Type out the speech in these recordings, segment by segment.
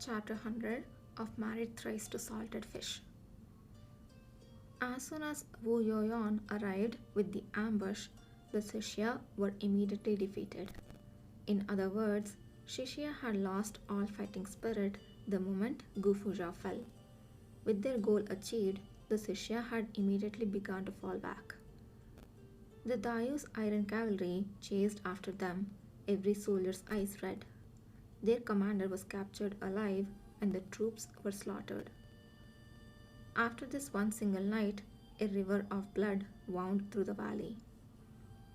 Chapter 100 of Married Thrice to Salted Fish. As soon as Wu Yoyon arrived with the ambush, the Xixia were immediately defeated. In other words, Xixia had lost all fighting spirit the moment Gu Fuzhao fell. With their goal achieved, the Xixia had immediately begun to fall back. The Dayu's iron cavalry chased after them, every soldier's eyes red. Their commander was captured alive and the troops were slaughtered. After this one single night, a river of blood wound through the valley.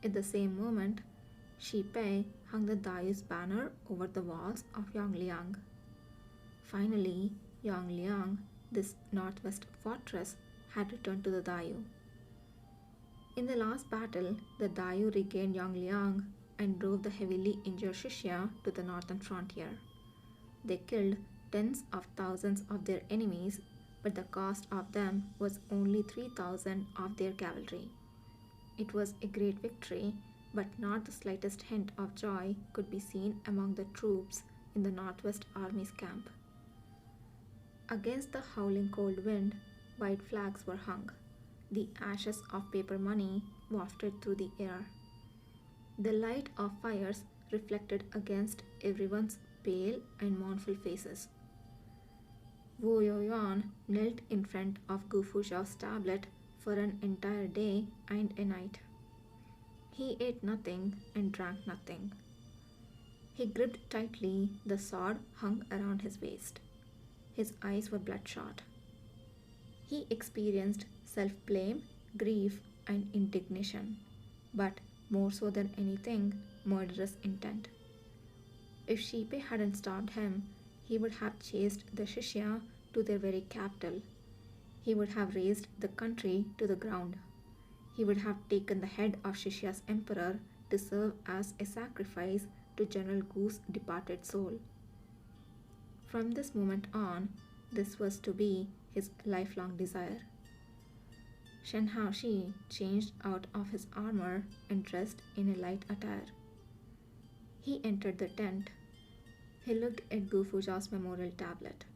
At the same moment, Shi Pei hung the Dayu's banner over the walls of Yongliang. Finally, Yongliang, this northwest fortress, had returned to the Dayu. In the last battle, the Dayu regained Yongliang and drove the heavily injured Xixia to the northern frontier. They killed tens of thousands of their enemies, but the cost of them was only 3,000 of their cavalry. It was a great victory, but not the slightest hint of joy could be seen among the troops in the Northwest Army's camp. Against the howling cold wind, white flags were hung. The ashes of paper money wafted through the air. The light of fires reflected against everyone's pale and mournful faces. Wu Yoyon knelt in front of Gu Fuzhao's tablet for an entire day and a night. He ate nothing and drank nothing. He gripped tightly the sword hung around his waist. His eyes were bloodshot. He experienced self-blame, grief, and indignation, but more so than anything, murderous intent. If Shi Pei hadn't stopped him, he would have chased the Xixia to their very capital. He would have razed the country to the ground. He would have taken the head of Xixia's emperor to serve as a sacrifice to General Gu's departed soul. From this moment on, this was to be his lifelong desire. Shen Haoxi changed out of his armor and dressed in a light attire. He entered the tent. He looked at Gu Fuzhao's memorial tablet.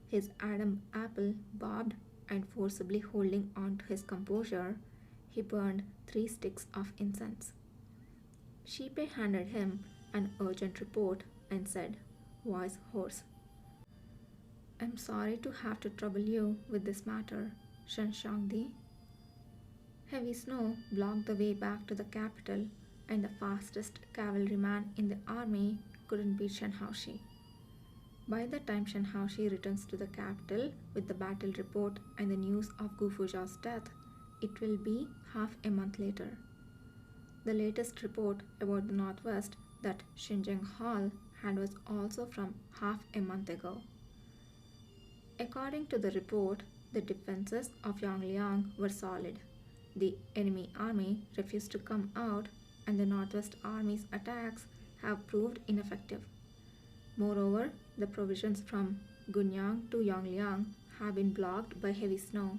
His Adam apple bobbed, and forcibly holding on to his composure, he burned 3 sticks of incense. Shi Pei handed him an urgent report and said, voice hoarse, "I'm sorry to have to trouble you with this matter, Shen Xiangdi." Heavy snow blocked the way back to the capital, and the fastest cavalryman in the army couldn't beat Shen Haoxi. By the time Shen Haoxi returns to the capital with the battle report and the news of Gu Fuzhao's death, it will be half a month later. The latest report about the northwest that Xinjiang Hall had was also from half a month ago. According to the report, the defenses of Yongliang were solid. The enemy army refused to come out, and the Northwest Army's attacks have proved ineffective. Moreover, the provisions from Gunyang to Yongliang have been blocked by heavy snow.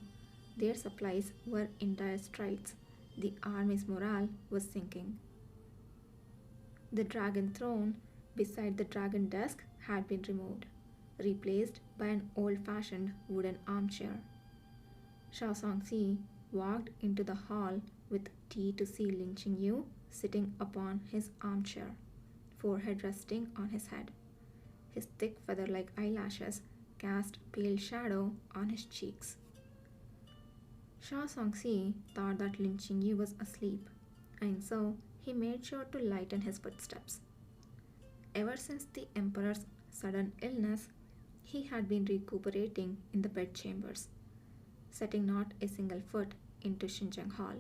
Their supplies were in dire straits. The army's morale was sinking. The dragon throne beside the dragon desk had been removed, replaced by an old-fashioned wooden armchair. Shao Songxi walked into the hall with tea to see Lin Qingyu sitting upon his armchair, forehead resting on his head. His thick feather-like eyelashes cast pale shadow on his cheeks. Shao Songxi thought that Lin Qingyu was asleep, and so he made sure to lighten his footsteps. Ever since the emperor's sudden illness, he had been recuperating in the bedchambers, setting not a single foot into Xinjiang Hall.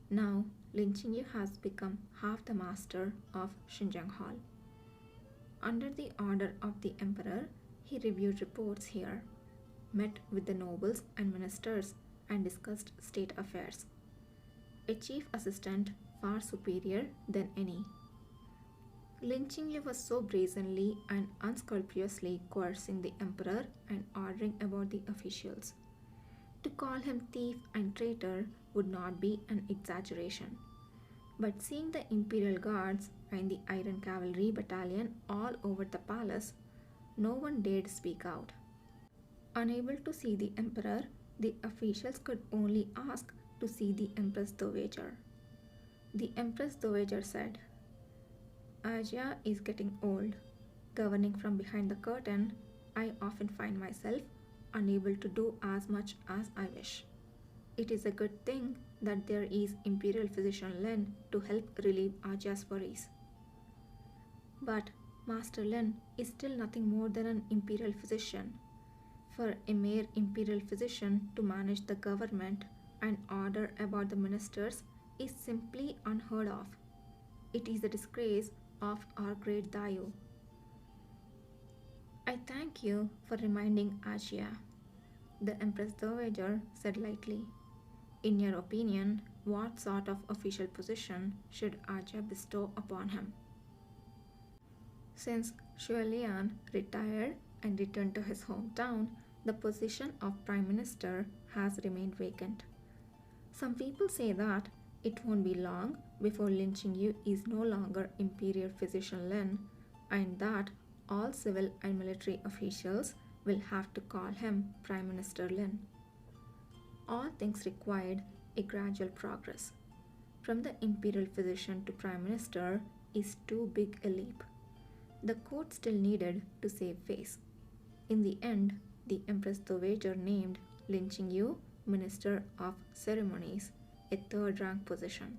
Now, Lin Qingyu has become half the master of Xinjiang Hall. Under the order of the emperor, he reviewed reports here, met with the nobles and ministers, and discussed state affairs. A chief assistant far superior than any. Lin Qingyu was so brazenly and unscrupulously coercing the emperor and ordering about the officials. To call him thief and traitor would not be an exaggeration. But seeing the imperial guards and the iron cavalry battalion all over the palace, No one dared speak out. Unable to see the emperor, the officials could only ask to see the Empress Dowager. The Empress Dowager said, Asia is getting old. Governing from behind the curtain, I often find myself unable to do as much as I wish. It is a good thing that there is Imperial Physician Lin to help relieve Aja's worries. But Master Lin is still nothing more than an imperial physician. For a mere imperial physician to manage the government and order about the ministers is simply unheard of. It is the disgrace of our great Dayu. I thank you for reminding Ajia, the Empress Dowager said lightly. In your opinion, what sort of official position should Ajia bestow upon him? Since Shualian retired and returned to his hometown, the position of Prime Minister has remained vacant. Some people say that it won't be long before Lin Qingyu is no longer Imperial Physician Lin and that all civil and military officials will have to call him Prime Minister Lin. All things required a gradual progress. From the Imperial Physician to Prime Minister is too big a leap. The court still needed to save face. In the end, the Empress Dowager named Lin Qingyu Minister of Ceremonies, a third-rank position.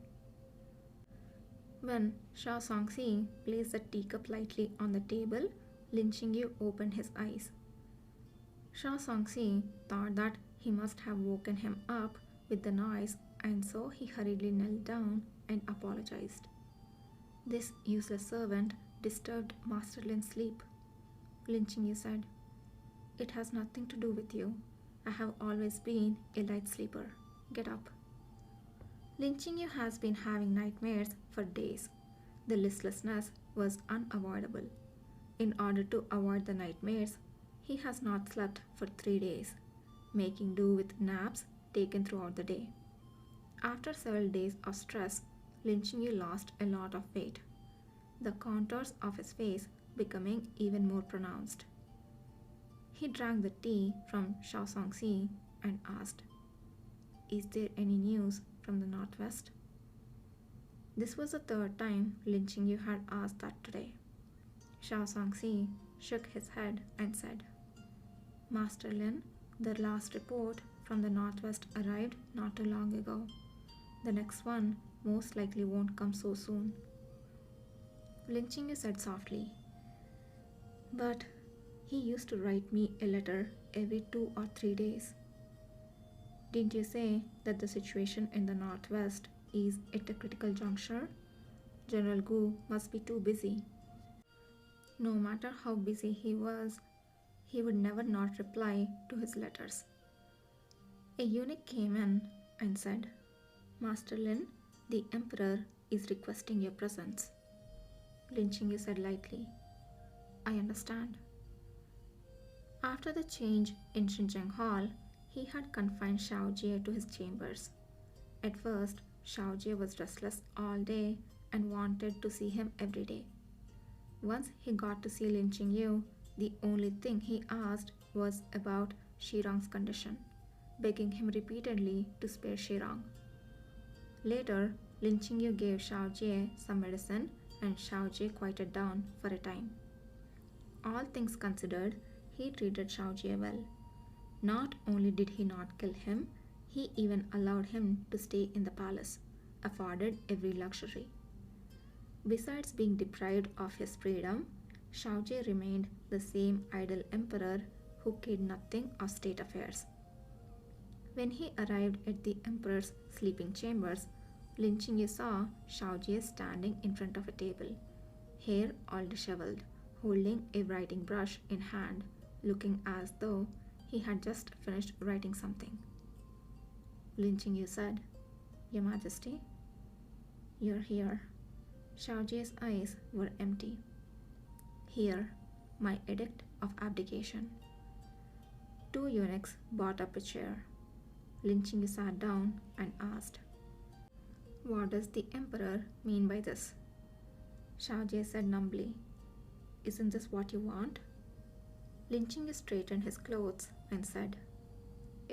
When Shao Songxi placed the teacup lightly on the table, Lin Qingyu opened his eyes. Shao Songxi thought that he must have woken him up with the noise, and so he hurriedly knelt down and apologized. This useless servant disturbed Master Lin's sleep. Lin Qingyu said, It has nothing to do with you. I have always been a light sleeper. Get up. Lin Qingyu has been having nightmares for days. The listlessness was unavoidable. In order to avoid the nightmares, he has not slept for 3 days, making do with naps taken throughout the day. After several days of stress, Lin Qingyu lost a lot of weight, the contours of his face becoming even more pronounced. He drank the tea from Shao Songxi and asked, Is there any news from the northwest? This was the third time Lin Qingyu had asked that today. Shao Songxi shook his head and said, Master Lin, the last report from the northwest arrived not too long ago. The next one most likely won't come so soon. Lin Qingyu said softly, But he used to write me a letter every 2 or 3 days. Didn't you say that the situation in the northwest is at a critical juncture? General Gu must be too busy. No matter how busy he was, he would never not reply to his letters. A eunuch came in and said, Master Lin, the Emperor is requesting your presence. Lin Qingyu said lightly, I understand. After the change in Xinjiang Hall, he had confined Shao Jie to his chambers. At first, Shao Jie was restless all day and wanted to see him every day. Once he got to see Lin Qingyu, the only thing he asked was about Shirang's condition, begging him repeatedly to spare Shirang. Later, Lin Qingyu gave Shao Jie some medicine and Shao Jie quieted down for a time. All things considered, he treated Shao Jie well. Not only did he not kill him, he even allowed him to stay in the palace, afforded every luxury. Besides being deprived of his freedom, Shao Jie remained the same idle emperor who cared nothing of state affairs. When he arrived at the emperor's sleeping chambers, Lin Qingyu saw Shao Jie standing in front of a table, hair all disheveled, holding a writing brush in hand, looking as though he had just finished writing something. Lin Qingyu said, Your Majesty, you're here. Shao Jie's eyes were empty. Here, my edict of abdication. 2 eunuchs brought up a chair. Lin Qingyu sat down and asked, What does the Emperor mean by this? Shao Jie said numbly, Isn't this what you want? Lin Qingyu straightened his clothes and said,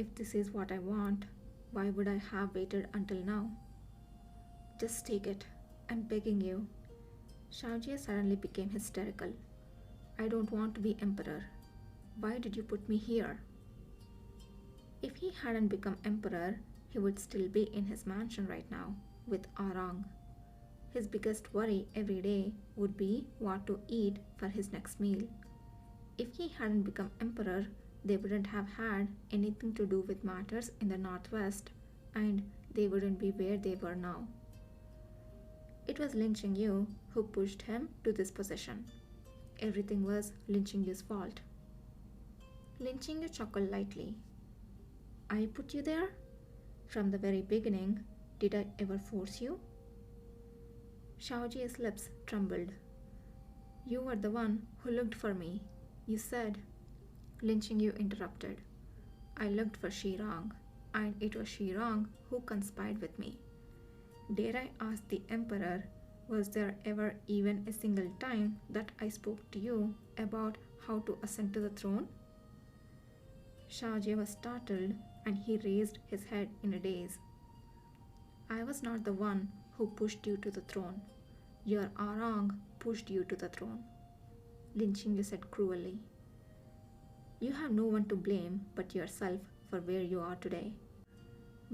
"If this is what I want, why would I have waited until now? Just take it. I'm begging you." Xiaojie suddenly became hysterical. "I don't want to be emperor. Why did you put me here?" If he hadn't become emperor, he would still be in his mansion right now with Arang. His biggest worry every day would be what to eat for his next meal. If he hadn't become emperor, they wouldn't have had anything to do with matters in the northwest, and they wouldn't be where they were now. It was Lin Qingyu who pushed him to this position. Everything was Lin Qingyu's fault. Lin Qingyu chuckled lightly. "I put you there? From the very beginning, did I ever force you?" Xiaojie's lips trembled. "You were the one who looked for me. You said—" Lin Qingyu interrupted. "I looked for Shirang, and it was Shirang who conspired with me. Dare I ask the emperor, was there ever even a single time that I spoke to you about how to ascend to the throne?" Xiaojie was startled, and he raised his head in a daze. "I was not the one who pushed you to the throne. Your Arang pushed you to the throne," Lin Qingyu said cruelly. "You have no one to blame but yourself for where you are today.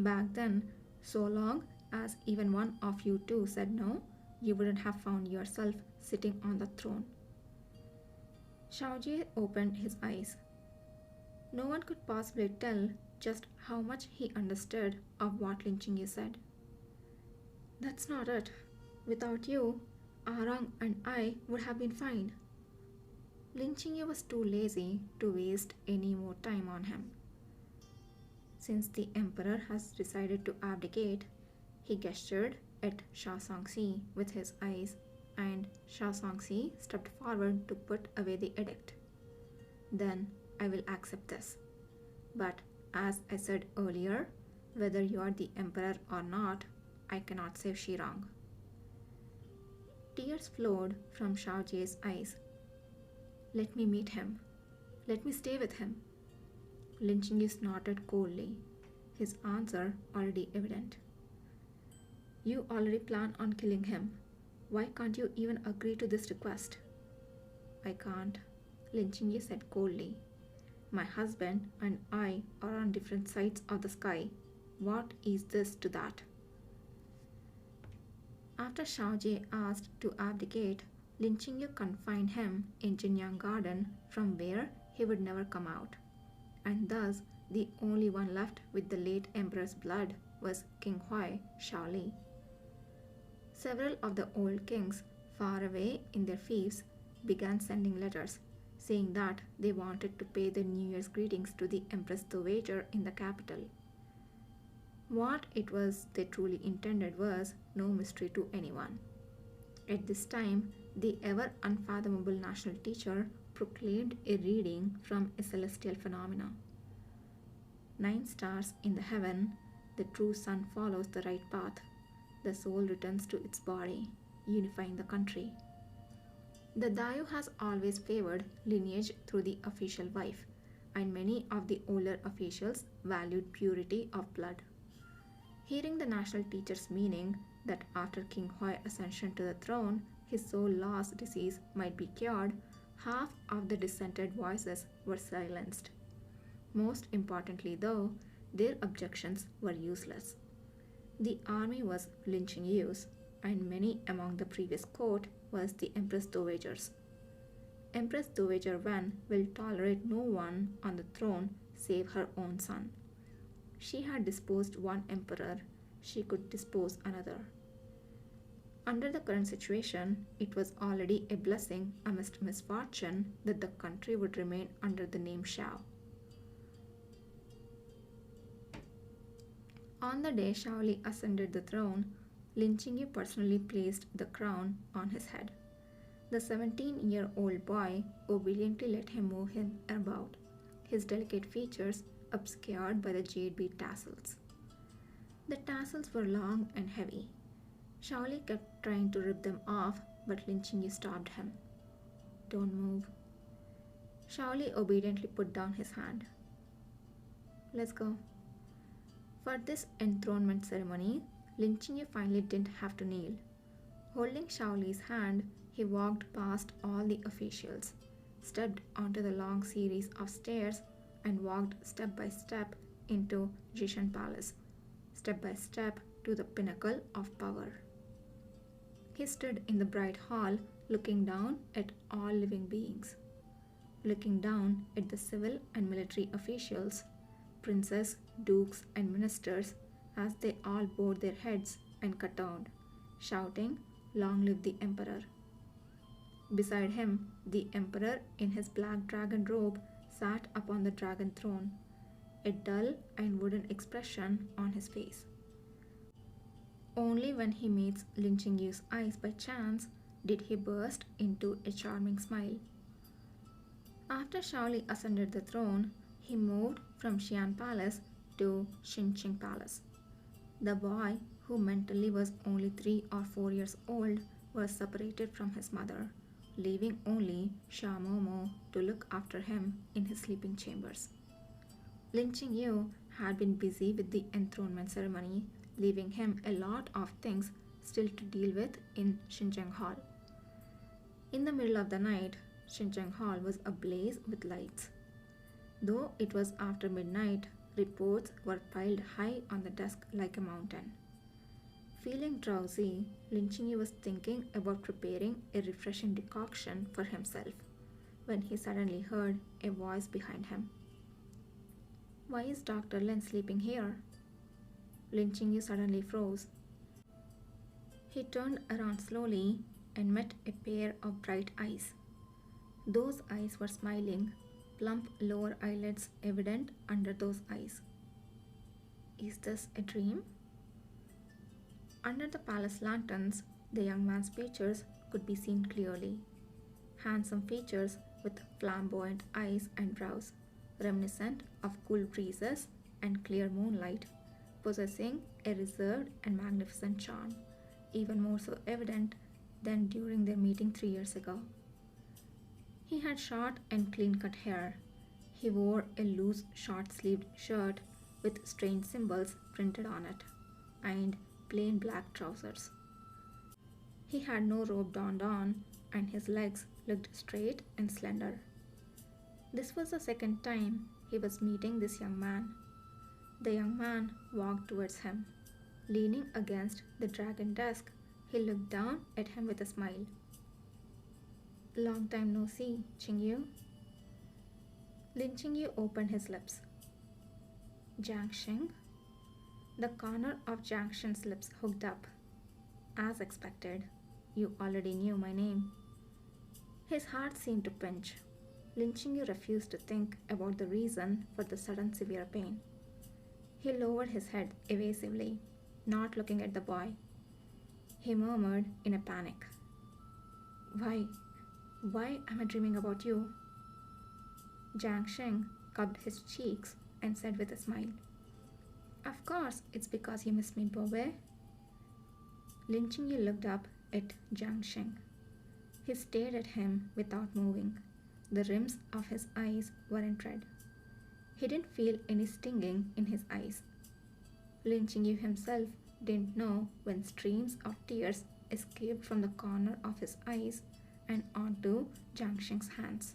Back then, so long as even one of you two said no, you wouldn't have found yourself sitting on the throne." Xiaojie opened his eyes. No one could possibly tell just how much he understood of what Lin Qingyu said. "That's not it. Without you, Arang and I would have been fine." Lin Qingyu was too lazy to waste any more time on him. "Since the emperor has decided to abdicate," he gestured at Sha Songxi with his eyes, and Sha Songxi stepped forward to put away the edict. "Then I will accept this. But as I said earlier, whether you are the emperor or not, I cannot save Shirang." Tears flowed from Xiaojie's eyes. "Let me meet him. Let me stay with him." Lin Qingyu snorted coldly, his answer already evident. "You already plan on killing him. Why can't you even agree to this request?" "I can't," Lin Qingyu said coldly. "My husband and I are on different sides of the sky. What is this to that?" After Xiaojie asked to abdicate, Lin Qingyu confined him in Jinyang Garden from where he would never come out, and thus the only one left with the late emperor's blood was King Huai Shaoli. Several of the old kings far away in their fiefs began sending letters saying that they wanted to pay their New Year's greetings to the Empress Dowager in the capital. What it was they truly intended was no mystery to anyone. At this time, the ever unfathomable national teacher proclaimed a reading from a celestial phenomena. 9 stars in the heaven, the true sun follows the right path. The soul returns to its body, unifying the country. The Dayu has always favored lineage through the official wife, and many of the older officials valued purity of blood. Hearing the national teacher's meaning that after King Huai's ascension to the throne, his soul lost disease might be cured, half of the dissented voices were silenced. Most importantly, though, their objections were useless. The army was Lin Qingyu's, and many among the previous court was the Empress Dowager's. Empress Dowager Wen will tolerate no one on the throne save her own son. She had disposed one emperor, she could dispose another. Under the current situation, it was already a blessing amidst misfortune that the country would remain under the name Shao. On the day Shaoli ascended the throne, Lin Qingyu personally placed the crown on his head. The 17-year-old boy obediently let him move him about, his delicate features obscured by the jade bead tassels. The tassels were long and heavy. Shaoli kept trying to rip them off, but Lin Qingyu stopped him. "Don't move." Shaoli obediently put down his hand. Let's go. For this enthronement ceremony, Lin Qingyu finally didn't have to kneel. Holding Shaoli's hand, he walked past all the officials, stepped onto the long series of stairs, and walked step by step into Jishan Palace, step by step to the pinnacle of power. He stood in the bright hall, looking down at all living beings, looking down at the civil and military officials, princes, dukes, and ministers, as they all bowed their heads and kowtowed, shouting, "Long live the emperor!" Beside him, the emperor, in his black dragon robe, sat upon the dragon throne, a dull and wooden expression on his face. Only when he meets Lin Qingyu's eyes by chance did he burst into a charming smile. After Shaoli ascended the throne, he moved from Xi'an Palace to Xinqing Palace. The boy, who mentally was only 3 or 4 years old, was separated from his mother, leaving only Sha Momo to look after him in his sleeping chambers. Lin Qingyu had been busy with the enthronement ceremony, leaving him a lot of things still to deal with in Xinjiang Hall. In the middle of the night, Xinjiang Hall was ablaze with lights. Though it was after midnight, reports were piled high on the desk like a mountain. Feeling drowsy, Lin Qingyu was thinking about preparing a refreshing decoction for himself when he suddenly heard a voice behind him. "Why is Dr. Lin sleeping here?" Lin Qingyu suddenly froze. He turned around slowly and met a pair of bright eyes. Those eyes were smiling, plump lower eyelids evident under those eyes. Is this a dream? Under the palace lanterns, the young man's features could be seen clearly. Handsome features with flamboyant eyes and brows, reminiscent of cool breezes and clear moonlight, possessing a reserved and magnificent charm, even more so evident than during their meeting 3 years ago. He had short and clean-cut hair. He wore a loose, short-sleeved shirt with strange symbols printed on it, and plain black trousers. He had no robe donned on, and his legs looked straight and slender. This was the second time he was meeting this young man. The young man walked towards him. Leaning against the dragon desk, he looked down at him with a smile. "Long time no see, Qingyu." Lin Qingyu opened his lips. "Jiang Sheng?" The corner of Jiang Sheng's lips hooked up. "As expected, you already knew my name." His heart seemed to pinch. Lin Qingyu refused to think about the reason for the sudden severe pain. He lowered his head evasively, not looking at the boy. He murmured in a panic, "Why? Why am I dreaming about you?" Jiang Sheng cupped his cheeks and said with a smile, "Of course, it's because you miss me, Bobe." Lin Qingyu looked up at Jiang Sheng. He stared at him without moving. The rims of his eyes weren't red. He didn't feel any stinging in his eyes. Lin Qingyu himself didn't know when streams of tears escaped from the corner of his eyes and onto Jiang Sheng's hands.